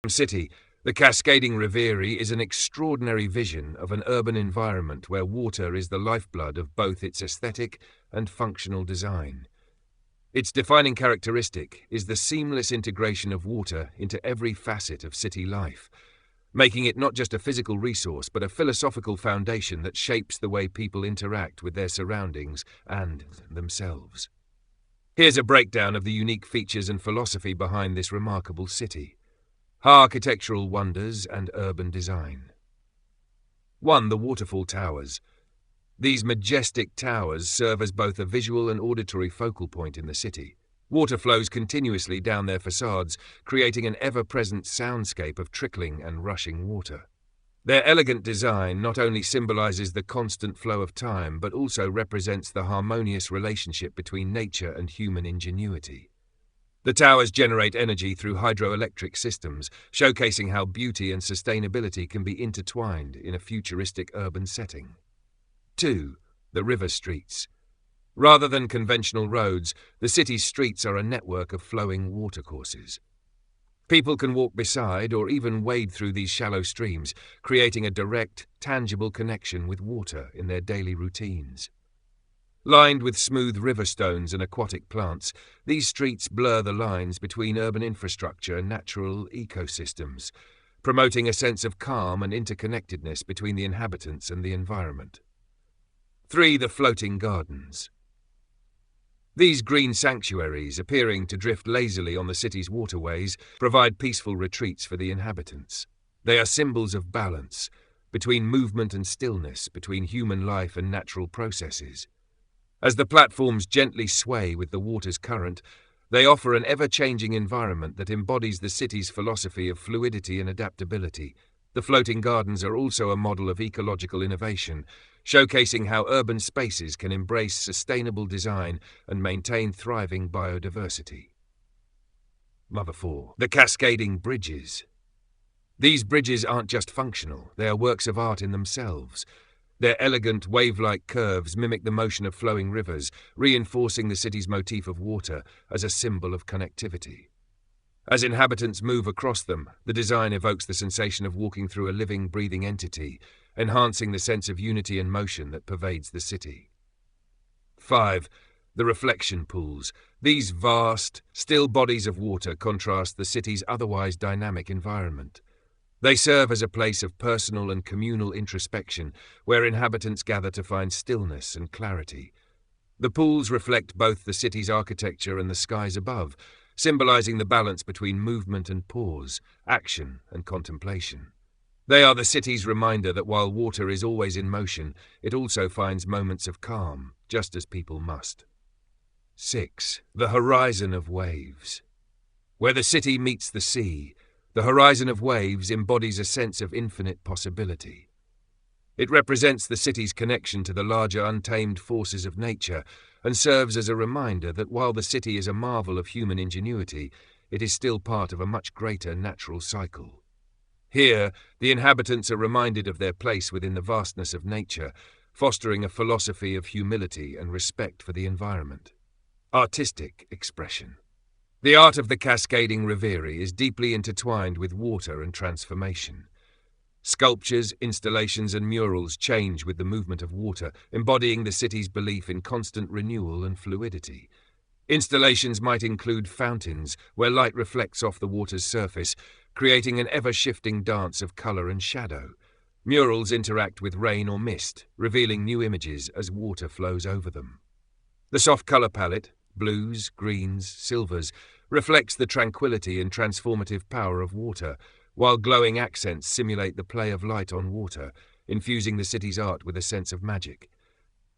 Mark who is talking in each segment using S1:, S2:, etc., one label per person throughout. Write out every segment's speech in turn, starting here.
S1: City, the cascading reverie is an extraordinary vision of an urban environment where water is the lifeblood of both its aesthetic and functional design. Its defining characteristic is the seamless integration of water into every facet of city life, making it not just a physical resource but a philosophical foundation that shapes the way people interact with their surroundings and themselves. Here's a breakdown of the unique features and philosophy behind this remarkable city. Architectural wonders and urban design. 1. The waterfall towers. These majestic towers serve as both a visual and auditory focal point in the city. Water flows continuously down their facades, creating an ever-present soundscape of trickling and rushing water. Their elegant design not only symbolizes the constant flow of time, but also represents the harmonious relationship between nature and human ingenuity. The towers generate energy through hydroelectric systems, showcasing how beauty and sustainability can be intertwined in a futuristic urban setting. 2. The river streets. Rather than conventional roads, the city's streets are a network of flowing watercourses. People can walk beside or even wade through these shallow streams, creating a direct, tangible connection with water in their daily routines. Lined with smooth river stones and aquatic plants, these streets blur the lines between urban infrastructure and natural ecosystems, promoting a sense of calm and interconnectedness between the inhabitants and the environment. 3. The floating gardens. These green sanctuaries, appearing to drift lazily on the city's waterways, provide peaceful retreats for the inhabitants. They are symbols of balance, between movement and stillness, between human life and natural processes. As the platforms gently sway with the water's current, they offer an ever-changing environment that embodies the city's philosophy of fluidity and adaptability. The floating gardens are also a model of ecological innovation, showcasing how urban spaces can embrace sustainable design and maintain thriving biodiversity. 4. The cascading bridges. These bridges aren't just functional, they are works of art in themselves. Their elegant, wave-like curves mimic the motion of flowing rivers, reinforcing the city's motif of water as a symbol of connectivity. As inhabitants move across them, the design evokes the sensation of walking through a living, breathing entity, enhancing the sense of unity and motion that pervades the city. 5. The reflection pools. These vast, still bodies of water contrast the city's otherwise dynamic environment. They serve as a place of personal and communal introspection, where inhabitants gather to find stillness and clarity. The pools reflect both the city's architecture and the skies above, symbolizing the balance between movement and pause, action and contemplation. They are the city's reminder that while water is always in motion, it also finds moments of calm, just as people must. 6. The horizon of waves. Where the city meets the sea, the horizon of waves embodies a sense of infinite possibility. It represents the city's connection to the larger untamed forces of nature and serves as a reminder that while the city is a marvel of human ingenuity, it is still part of a much greater natural cycle. Here, the inhabitants are reminded of their place within the vastness of nature, fostering a philosophy of humility and respect for the environment. Artistic expression. The art of the cascading reverie is deeply intertwined with water and transformation. Sculptures, installations, and murals change with the movement of water, embodying the city's belief in constant renewal and fluidity. Installations might include fountains, where light reflects off the water's surface, creating an ever-shifting dance of color and shadow. Murals interact with rain or mist, revealing new images as water flows over them. The soft color palette, blues, greens, silvers, reflects the tranquility and transformative power of water, while glowing accents simulate the play of light on water, infusing the city's art with a sense of magic.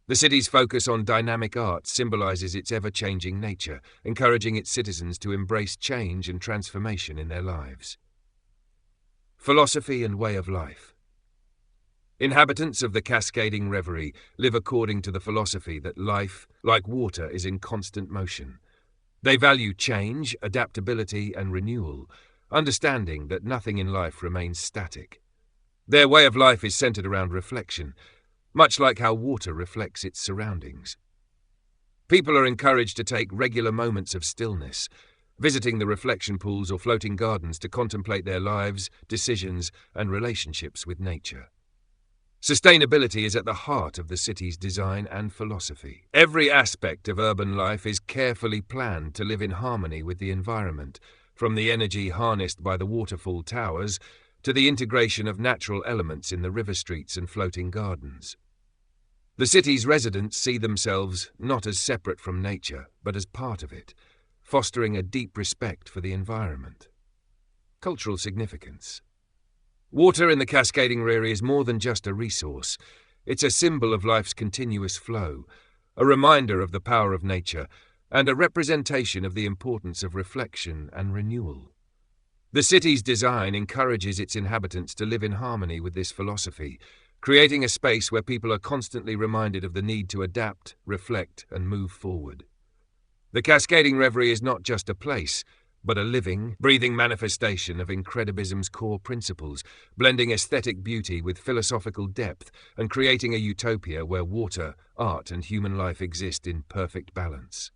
S1: The city's focus on dynamic art symbolizes its ever-changing nature, encouraging its citizens to embrace change and transformation in their lives. Philosophy and way of life. Inhabitants of the cascading reverie live according to the philosophy that life, like water, is in constant motion. They value change, adaptability, and renewal, understanding that nothing in life remains static. Their way of life is centered around reflection, much like how water reflects its surroundings. People are encouraged to take regular moments of stillness, visiting the reflection pools or floating gardens to contemplate their lives, decisions, and relationships with nature. Sustainability is at the heart of the city's design and philosophy. Every aspect of urban life is carefully planned to live in harmony with the environment, from the energy harnessed by the waterfall towers to the integration of natural elements in the river streets and floating gardens. The city's residents see themselves not as separate from nature, but as part of it, fostering a deep respect for the environment. Cultural significance. Water in the cascading reverie is more than just a resource. It's a symbol of life's continuous flow, a reminder of the power of nature, and a representation of the importance of reflection and renewal. The city's design encourages its inhabitants to live in harmony with this philosophy, creating a space where people are constantly reminded of the need to adapt, reflect, and move forward. The cascading reverie is not just a place, but a living, breathing manifestation of Incredibism's core principles, blending aesthetic beauty with philosophical depth and creating a utopia where water, art, and human life exist in perfect balance.